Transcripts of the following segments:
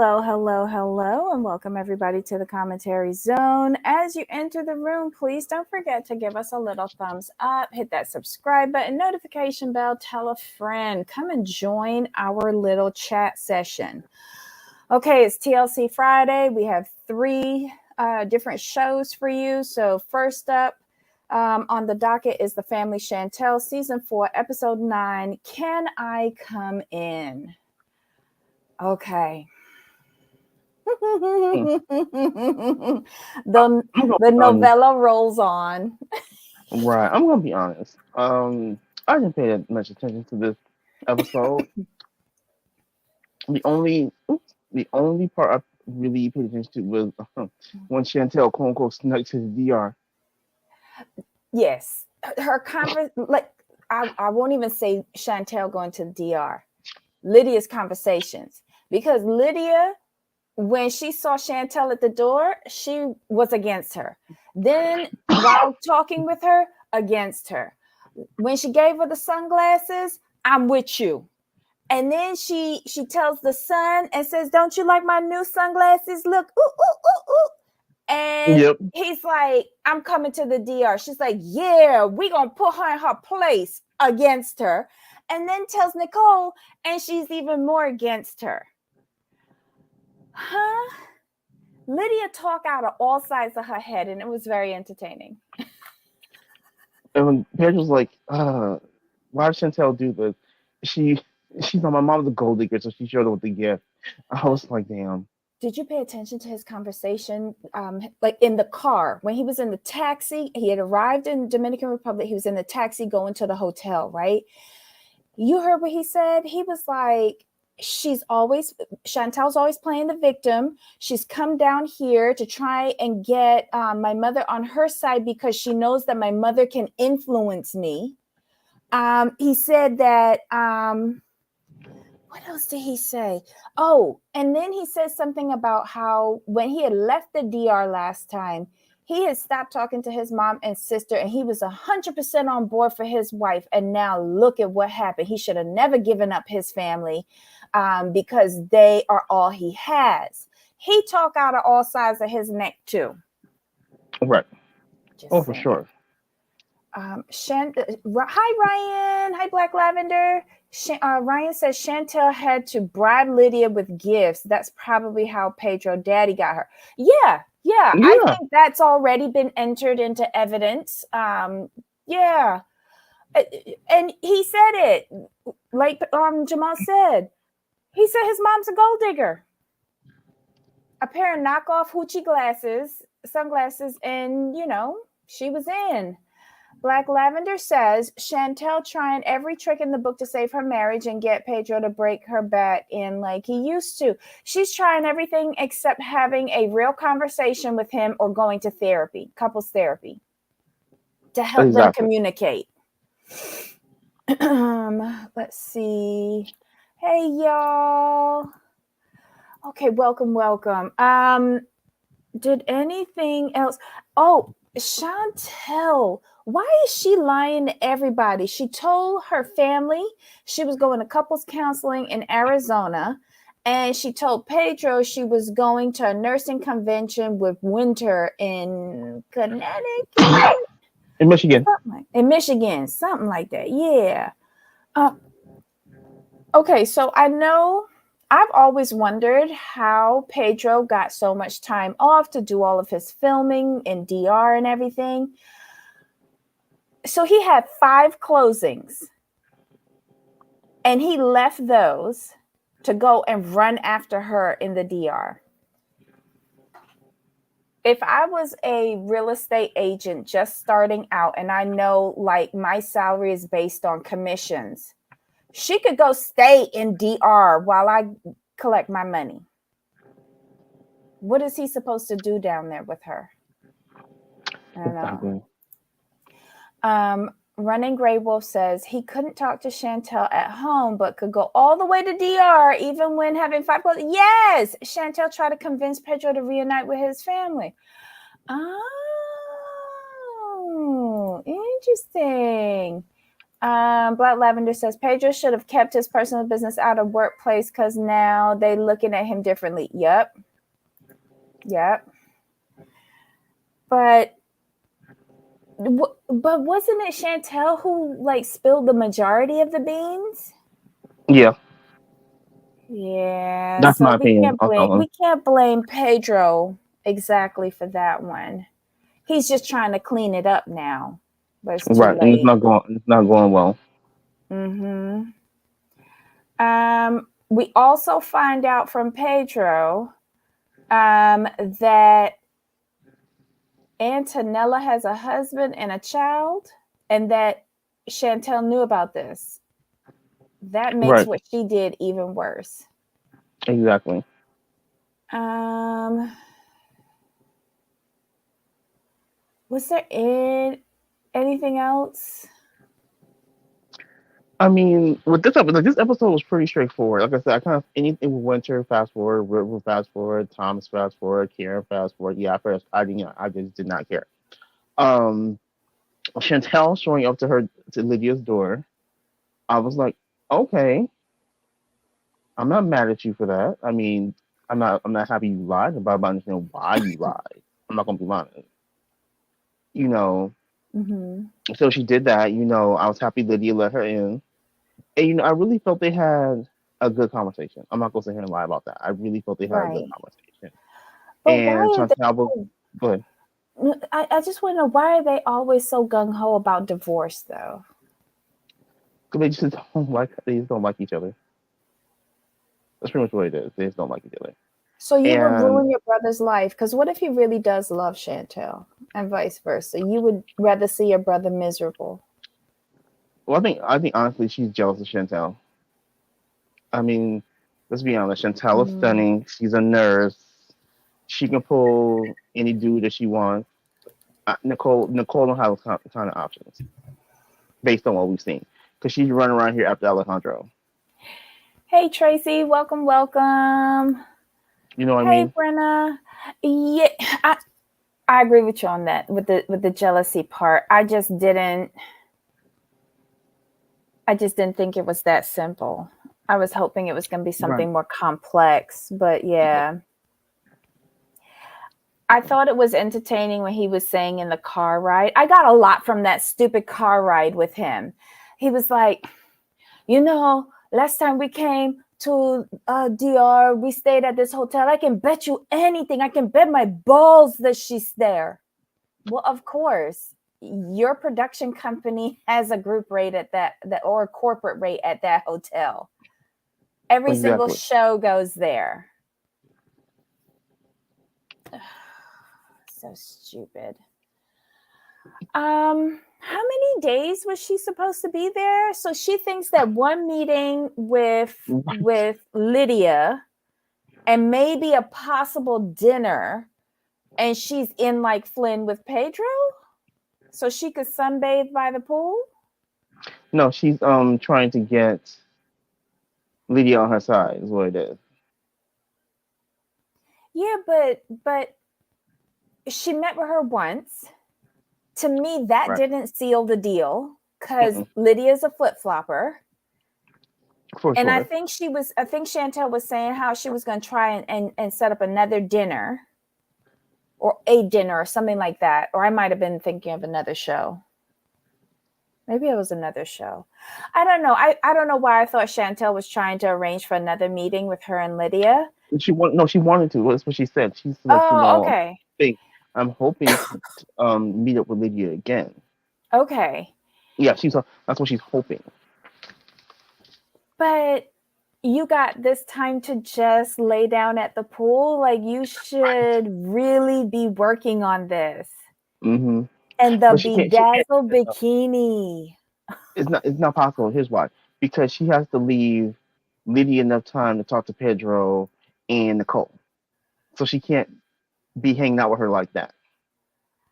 Hello, hello, hello, and welcome everybody to the commentary zone. As you enter the room, please don't forget to give us a little thumbs up, hit that subscribe button, notification bell, tell a friend. Come and join our little chat session. Okay, it's TLC Friday. We have three different shows for you. So, first up on the docket is The Family Chantel, Season 4, Episode 9, Can I Come In? Okay. the the novella rolls on. Right. I'm gonna be honest. I didn't pay that much attention to this episode. The only part I really paid attention to was when Chantel quote unquote snuck to the DR. Yes, her I won't even say Chantel going to the DR. Lydia's conversations, because Lydia, when she saw Chantel at the door, she was against her. Then while talking with her, against her. When she gave her the sunglasses, I'm with you. And then she tells the son and says, "Don't you like my new sunglasses? Look, ooh, ooh, ooh, ooh." And Yep. he's like, "I'm coming to the DR." She's like, "Yeah, we gonna put her in her place," against her. And then tells Nicole, and she's even more against her. Huh? Lydia talk out of all sides of her head, and it was very entertaining. And when Paige was like, why did Chantel do this? She she's like, my mom's a gold digger, so she showed her with the gift. I was like, damn. Did you pay attention to his conversation? Like in the car, when he was in the taxi, he had arrived in Dominican Republic. He was in the taxi going to the hotel, right? You heard what he said? He was like, Chantel's always playing the victim. She's come down here to try and get my mother on her side because she knows that my mother can influence me. He said that, what else did he say? Oh, and then he said something about how when he had left the DR last time, he had stopped talking to his mom and sister, and he was 100% on board for his wife. And now look at what happened. He should have never given up his family because they are all he has. He talk out of all sides of his neck too. Right. Just Oh, for saying. sure. Hi, Ryan. Hi, Black Lavender. Ryan says Chantel had to bribe Lydia with gifts. That's probably how Pedro Daddy got her. Yeah. I Yeah. think that's already been entered into evidence. Yeah. And he said it. Like Jamal said. He said his mom's a gold digger. A pair of knockoff hoochie sunglasses, and, she was in. Black Lavender says Chantel trying every trick in the book to save her marriage and get Pedro to break her back in like he used to. She's trying everything except having a real conversation with him or going to therapy, couples therapy, to help them Exactly. communicate. Let's see. Hey, y'all. Okay, welcome. Did anything else? Oh, Chantel, why is she lying to everybody? She told her family she was going to couples counseling in Arizona, and she told Pedro she was going to a nursing convention with Winter in Connecticut. In Michigan. In Michigan, something like that. Yeah. Okay, so I know I've always wondered how Pedro got so much time off to do all of his filming in DR and everything. So he had 5 closings, and he left those to go and run after her in the DR. If I was a real estate agent just starting out, and I know like my salary is based on commissions, she could go stay in DR while I collect my money. What is he supposed to do down there with her? I don't know. Exactly. Running Grey Wolf says he couldn't talk to Chantel at home, but could go all the way to DR even when having 5 clothes. Yes, Chantel tried to convince Pedro to reunite with his family. Oh, interesting. Black Lavender says Pedro should have kept his personal business out of workplace because now they looking at him differently. Yep. But wasn't it Chantel who like spilled the majority of the beans? Yeah, Yeah. that's So my opinion on that one. we can't blame Pedro exactly for that one. He's just trying to clean it up now, but it's too Right, and late. it's not going well. Mm-hmm. We also find out from Pedro that Antonella has a husband and a child, and that Chantel knew about this. That makes Right, what she did even worse. exactly. Um, was there anything else? I mean, with this episode was pretty straightforward. Like I said, I kind of anything with Winter fast forward, River fast forward, Thomas fast forward, Karen fast forward. Yeah, first I just did not care. Um, Chantel showing up to Lydia's door. I was like, okay, I'm not mad at you for that. I mean, I'm not happy you lied, but I understand why you lied. I'm not gonna be lying. You know, Mm-hmm. so she did that. I was happy Lydia let her in. And I really felt they had a good conversation. I'm not gonna sit here and lie about that. I really felt they had a good Right. conversation. But And why are Chantal was good. I just want to know, why are they always so gung ho about divorce though? Because they just don't like each other. That's pretty much what it is. They just don't like each other. So you would And ruin your brother's life, because what if he really does love Chantel and vice versa? You would rather see your brother miserable. well, I think honestly she's jealous of Chantel. I mean, let's be honest. Chantel is Mm, stunning. She's a nurse. She can pull any dude that she wants. Nicole don't have a ton of options based on what we've seen because she's running around here after Alejandro. Hey Tracy, welcome, welcome. You know what I Hey mean? Brenna. Yeah, I agree with you on that, with the jealousy part. I just didn't think it was that simple. I was hoping it was going to be Right. something more complex, but yeah. I thought it was entertaining when he was saying in the car ride. I got a lot from that stupid car ride with him. He was like, last time we came to DR, we stayed at this hotel. I can bet you anything. I can bet my balls that she's there. Well, of course, your production company has a group rate at that or a corporate rate at that hotel. Every single Exactly. show goes there. So stupid. How many days was she supposed to be there? So she thinks that one meeting with Lydia and maybe a possible dinner, and she's in like Flynn with Pedro, so she could sunbathe by the pool. No, she's trying to get Lydia on her side. Is what it is. Yeah, but she met with her once. To me, that Right. didn't seal the deal because Mm-mm. Lydia's a flip flopper. For And sure. I think Chantel was saying how she was going to try and set up another dinner or a dinner or something like that. Or I might have been thinking of another show. Maybe it was another show. I don't know. I don't know why I thought Chantel was trying to arrange for another meeting with her and Lydia. She wanted to. That's what she said. She's like, Oh, okay. I'm hoping to meet up with Lydia again. Okay. Yeah, that's what she's hoping. But you got this time to just lay down at the pool. Like, you should really be working on this. Mm-hmm. And the But she can't bedazzled do that though. bikini. It's not possible. Here's why. Because she has to leave Lydia enough time to talk to Pedro and Nicole. So she can't be hanging out with her like that.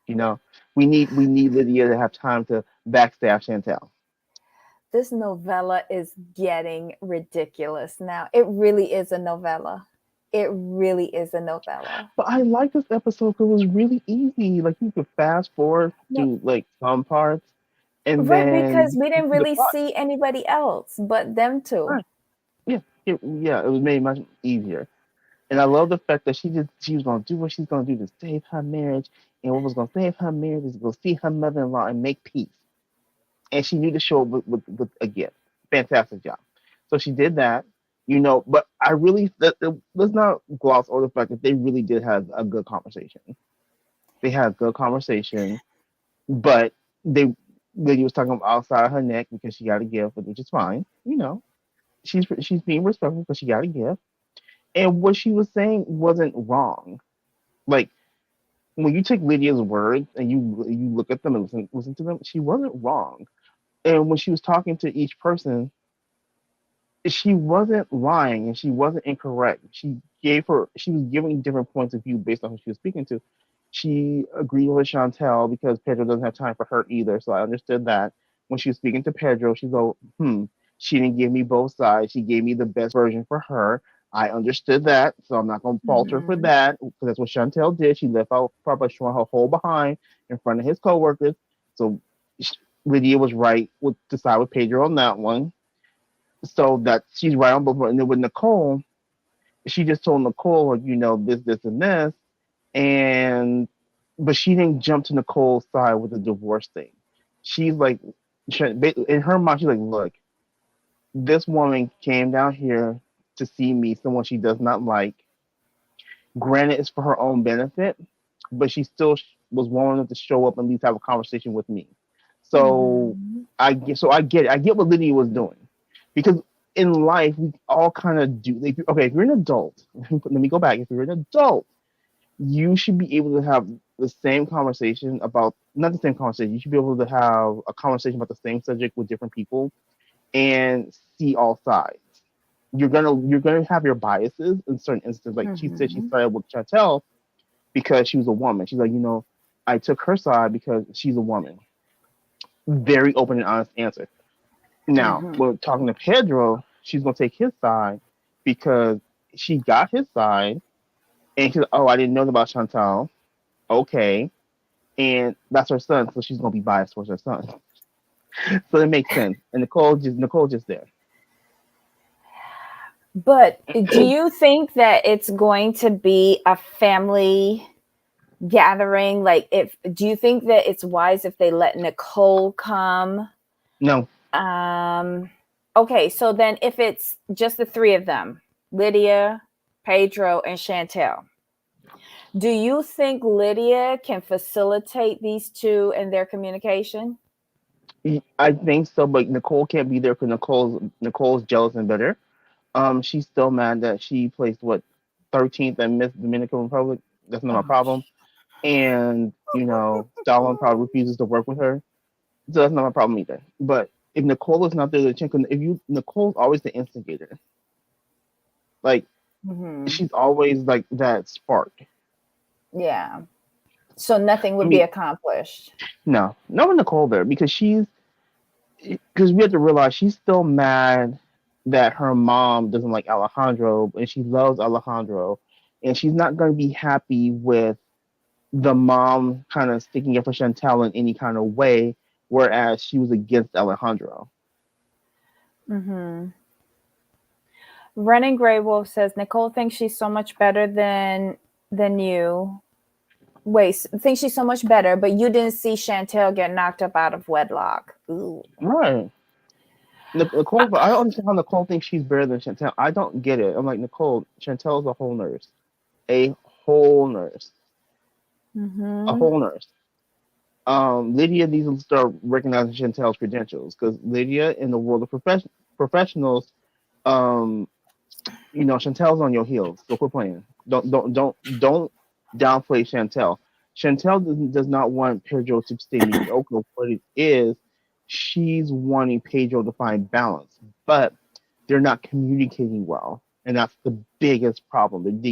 You know, we need Lydia to have time to backstab Chantel. This novella is getting ridiculous now. It really is a novella. It really is a novella. But I like this episode because it was really easy. Like you could fast forward No, through like some parts, And Right, then because we you didn't see the really plot. see anybody else but them two. Right. Yeah, yeah, it was made much easier. And I love the fact that she was gonna do what she's gonna do to save her marriage, and what was gonna save her marriage is go see her mother-in-law and make peace. And she knew to show up with a gift. Fantastic job. So she did that, But I really let's not gloss over the fact that they really did have a good conversation. They had a good conversation, but they Lydia was talking outside her neck because she got a gift, which is fine. She's being respectful because she got a gift, and what she was saying wasn't wrong. Like when you take Lydia's words and you look at them and listen to them, she wasn't wrong. And when she was talking to each person, she wasn't lying and she wasn't incorrect. She was giving different points of view based on who she was speaking to. She agreed with Chantel because Pedro doesn't have time for her either. So I understood that. When she was speaking to Pedro, she's like, she didn't give me both sides. She gave me the best version for her. I understood that, so I'm not going to fault her for Mm-hmm. that because that's what Chantel did. She left out probably showing her whole behind in front of his coworkers. So Lydia was right to side with Pedro on that one, so that she's right on both. And then with Nicole, she just told Nicole, like, this, and this, and but she didn't jump to Nicole's side with the divorce thing. She's like, in her mind, she's like, look, this woman came down here to see me, someone she does not like. Granted, it's for her own benefit, but she still was willing enough to show up and at least have a conversation with me. So Mm-hmm. I get it. I get what Lydia was doing, because in life we all kind of do. Like, okay, if you're an adult, let me go back. If you're an adult, you should be able to have the same conversation about not the same conversation. You should be able to have a conversation about the same subject with different people and see all sides. You're gonna have your biases in certain instances. Like she said, she Mm-hmm. started with Chantel because she was a woman. She's like, I took her side because she's a woman. Very open and honest answer. Now, Mm-hmm. when talking to Pedro, she's gonna take his side because she got his side, and she's like, oh, I didn't know about Chantal. Okay, and that's her son, so she's gonna be biased towards her son. So it makes sense. And Nicole just there. But do you think that it's going to be a family gathering? Like, if do you think that it's wise if they let Nicole come? No, Um, okay, so then if it's just the three of them, Lydia, Pedro, and Chantel, do you think Lydia can facilitate these two in their communication? I think so, but Nicole can't be there because Nicole's jealous and bitter. She's still mad that she placed 13th at Miss Dominican Republic. That's not my Oh, problem. And Stalin probably refuses to work with her, so that's not my problem either. But if Nicole is not there to check, Nicole's always the instigator. Like mm-hmm. she's always like that spark. Yeah. So nothing I would be mean, accomplished. no, not with Nicole there because we have to realize she's still mad that her mom doesn't like Alejandro and she loves Alejandro, and she's not going to be happy with the mom kind of sticking up for Chantel in any kind of way, whereas she was against Alejandro. Mm-hmm. Running Grey Wolf says Nicole thinks she's so much better than you. Wait, thinks she's so much better, but you didn't see Chantel get knocked up out of wedlock. Ooh. Right. Nicole, I don't understand how Nicole thinks she's better than Chantel. I don't get it. I'm like, Nicole, Chantel's a whole nurse. A whole nurse. A Mm-hmm. whole nurse. Lydia needs to start recognizing Chantel's credentials because Lydia, in the world of professionals, um, Chantel's on your heels. So quit playing. Don't downplay Chantel. Chantel does not want Pedro to stay mediocre. What it is, she's wanting Pedro to find balance, but they're not communicating well, and that's the biggest problem.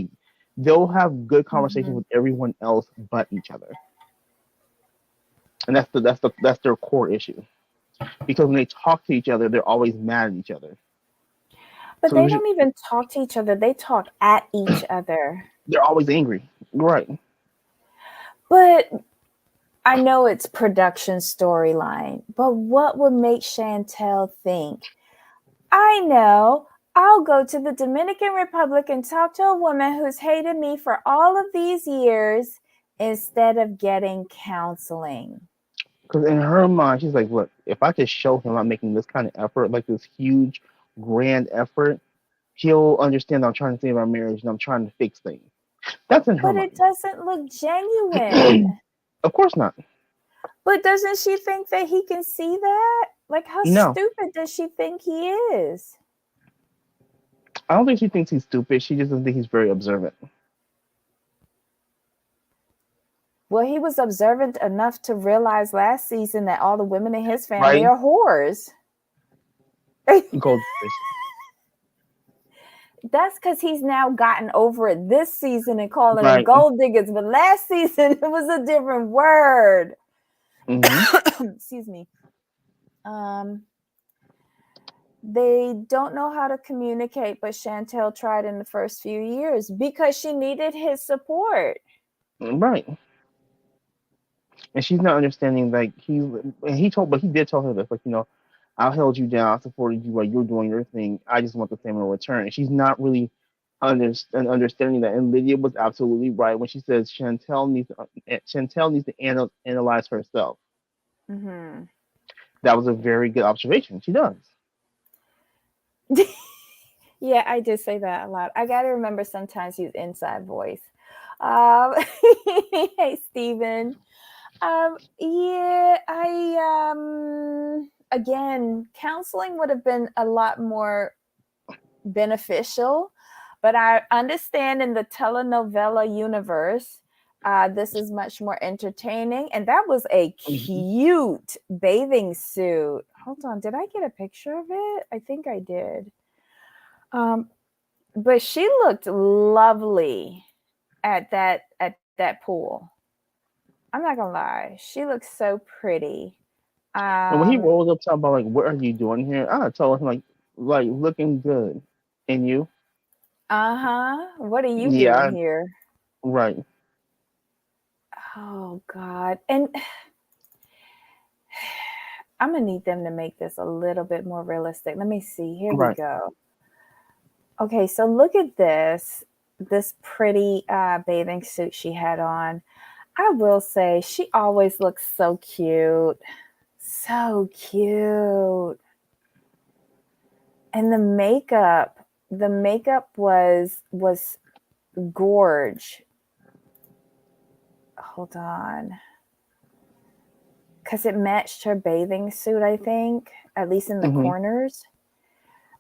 They'll have good conversations Mm-hmm. with everyone else but each other, and that's their core issue. Because when they talk to each other, they're always mad at each other. But So they don't even talk to each other. They talk at each other. they're always angry, right? But I know it's production storyline, but what would make Chantel think, I know, I'll go to the Dominican Republic and talk to a woman who's hated me for all of these years instead of getting counseling? Because in her mind, she's like, look, if I could show him I'm making this kind of effort, like this huge, grand effort, he'll understand that I'm trying to save our marriage and I'm trying to fix things. That's in her But it mind. doesn't look genuine. Of course not. But doesn't she think that he can see that? Like, how No, stupid does she think he is? I don't think she thinks he's stupid. She just doesn't think he's very observant. Well, he was observant enough to realize last season that all the women in his family Right? are whores. Gold diggers. That's because he's now gotten over it this season and calling them Right. gold diggers. But last season, it was a different word. Excuse me. They don't know how to communicate, but Chantel tried in the first few years because she needed his support. Right. And she's not understanding like but he did tell her this, like, I held you down, I supported you while you're doing your thing. I just want the same in return. And she's not really understanding that. And Lydia was absolutely right when she says Chantel needs to analyze herself. Mm-hmm. That was a very good observation. She does. Yeah, I did say that a lot. I got to remember sometimes use inside voice. Hey, Stephen. Yeah, again, counseling would have been a lot more beneficial, but I understand in the telenovela universe, this is much more entertaining. And that was a cute bathing suit. Hold on, did I get a picture of it? I think I did. But she looked lovely at that pool. I'm not gonna lie, she looks so pretty. And when he rolled up talking about like, what are you doing here? I told him like looking good. And you? What are you doing Yeah, here? right. Oh God. And I'm gonna need them to make this a little bit more realistic. Let me see. Here we Right. go. Okay, so look at this pretty bathing suit she had on. I will say she always looks so cute. So cute. And the makeup was gorge. Hold on. Because it matched her bathing suit, I think, at least in the corners.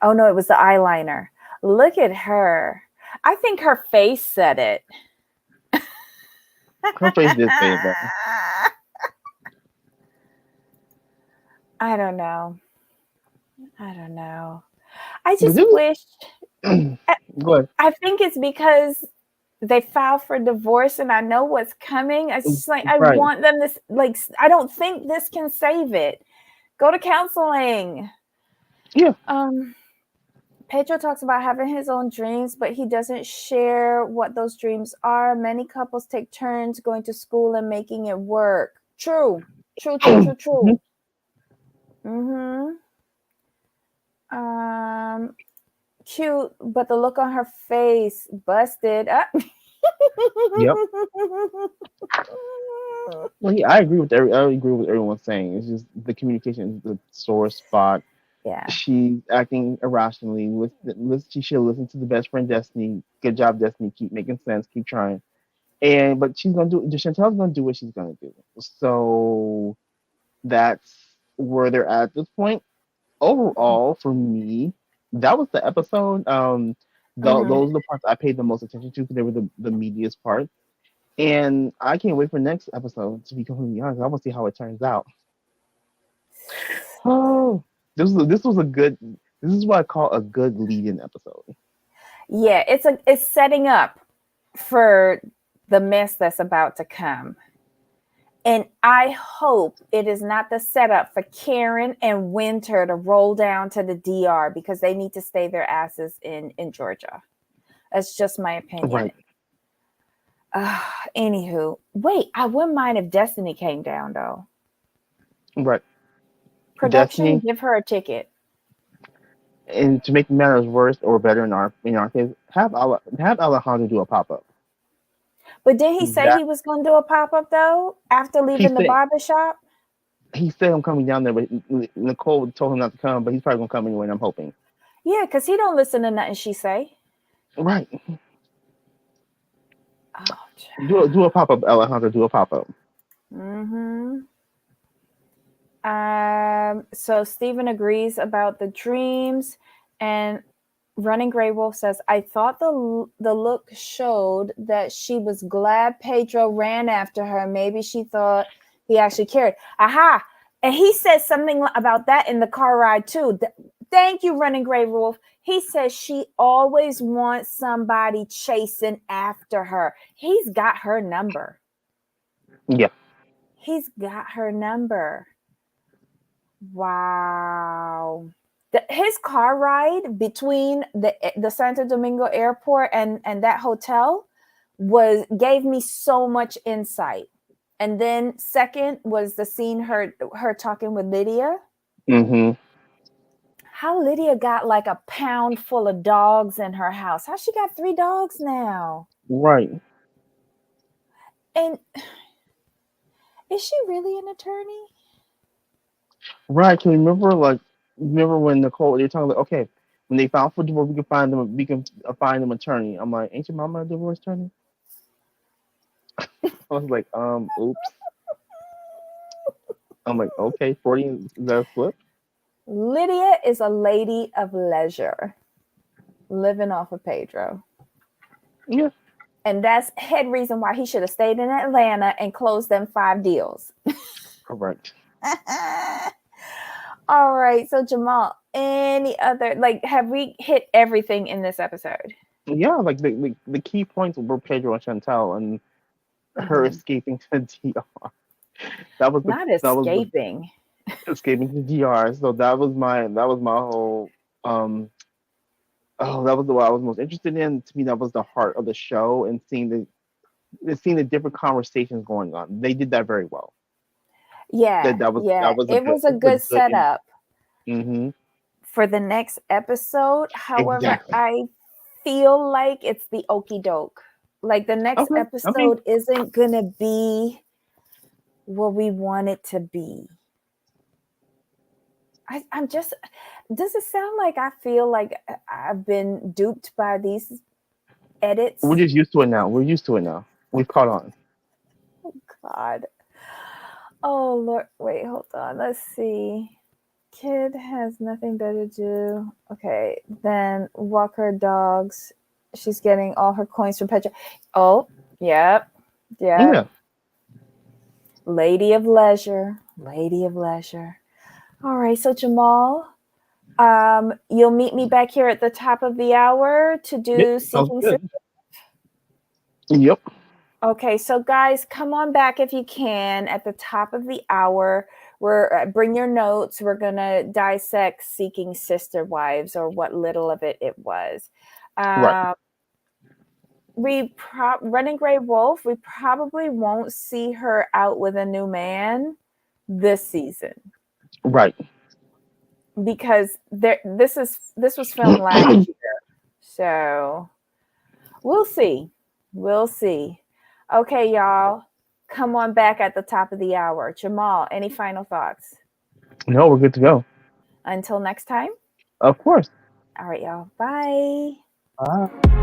Oh, no, it was the eyeliner. Look at her. I think her face said it. Her face did say it, though. I don't know. I just wish. Go ahead. I think it's because they filed for divorce and I know what's coming. It's just like, I Right. want them to, like, I don't think this can save it. Go to counseling. Yeah. Pedro talks about having his own dreams, but he doesn't share what those dreams are. Many couples take turns going to school and making it work. True. Cute, but the look on her face, busted up. Yep. Well, yeah, I agree with everyone saying. It's just the communication is the sore spot. Yeah. She's acting irrationally. She should listen to the best friend Destiny. Good job, Destiny. Keep making sense. Keep trying. But she's gonna do. Chantel's gonna do what she's gonna do. So that's where they're at this point. Overall, for me, that was the episode. Those are the parts I paid the most attention to because they were the meatiest part. And I can't wait for next episode, to be completely honest. I want to see how it turns out. Oh, this was a good. This is what I call a good lead-in episode. Yeah, it's setting up for the mess that's about to come. And I hope it is not the setup for Karen and Winter to roll down to the DR because they need to stay their asses in Georgia. That's just my opinion. Right. Anywho, wait, I wouldn't mind if Destiny came down though. Right. Production, Destiny, give her a ticket. and to make matters worse or better in our case, have Alejandro do a pop up. But did he say That he was going to do a pop up though after he leaving the said barbershop? he said I'm coming down there, but Nicole told him not to come, but he's probably gonna come anyway. And I'm hoping. Yeah, because he don't listen to nothing she say. Right. Oh, Do a pop up, Alejandro. Do a pop up. mm-hmm. So Stephen agrees about the dreams, and Running Grey Wolf says, "I thought the look showed that she was glad Pedro ran after her. Maybe she thought he actually cared." Aha! And he says something about that in the car ride too. Thank you, Running Grey Wolf. He says she always wants somebody chasing after her. He's got her number. Yeah. He's got her number. Wow. His car ride between the Santo Domingo airport and that hotel gave me so much insight. And then second was the scene her talking with Lydia. Mm-hmm. How Lydia got like a pound full of dogs in her house. How she got 3 dogs now? Right. And is she really an attorney? Right. Can you remember when Nicole they're talking like, okay, when they filed for divorce, we can find them attorney. I'm like, ain't your mama a divorce attorney? I was like, oops. I'm like, okay, 40 is that a flip? Lydia is a lady of leisure, living off of Pedro. Yeah. And that's head reason why he should have stayed in Atlanta and closed them 5 deals. Correct. All right. So Jamal, any other have we hit everything in this episode? Yeah, like the key points were Pedro and Chantel and her escaping to DR. Not That was the escaping. escaping to DR. So that was my whole that was the what I was most interested in. To me, that was the heart of the show and seeing the different conversations going on. They did that very well. Yeah, yeah. That was a It good was a good setup mm-hmm. for the next episode. However, Exactly. I feel like it's the okey doke. Like the next Okay. I mean, episode isn't gonna be what we want it to be. I'm just, does it sound like I feel like I've been duped by these we're edits? just used to it now. We're used to it now. We've caught on. Oh, God. Oh, Lord. Wait, hold on. Let's see. Kid has nothing better to do. Okay. Then walk her dogs. She's getting all her coins from Petra. Oh, yep. Yep. Yeah. Lady of leisure. Lady of leisure. All right. So, Jamal, you'll meet me back here at the top of the hour to Yep. do Sounds Seeking Sister. good. Yep. Okay, so guys, come on back if you can at the top of the hour. We're bring your notes. We're gonna dissect Seeking Sister Wives, or what little of it was. Right. Running Grey Wolf. We probably won't see her out with a new man this season Right. because this was filmed last year, so we'll see. We'll see. Okay, y'all. Come on back at the top of the hour. Jamal, any final thoughts? No, we're good to go. Until next time. Of course. All right, y'all. Bye. Bye.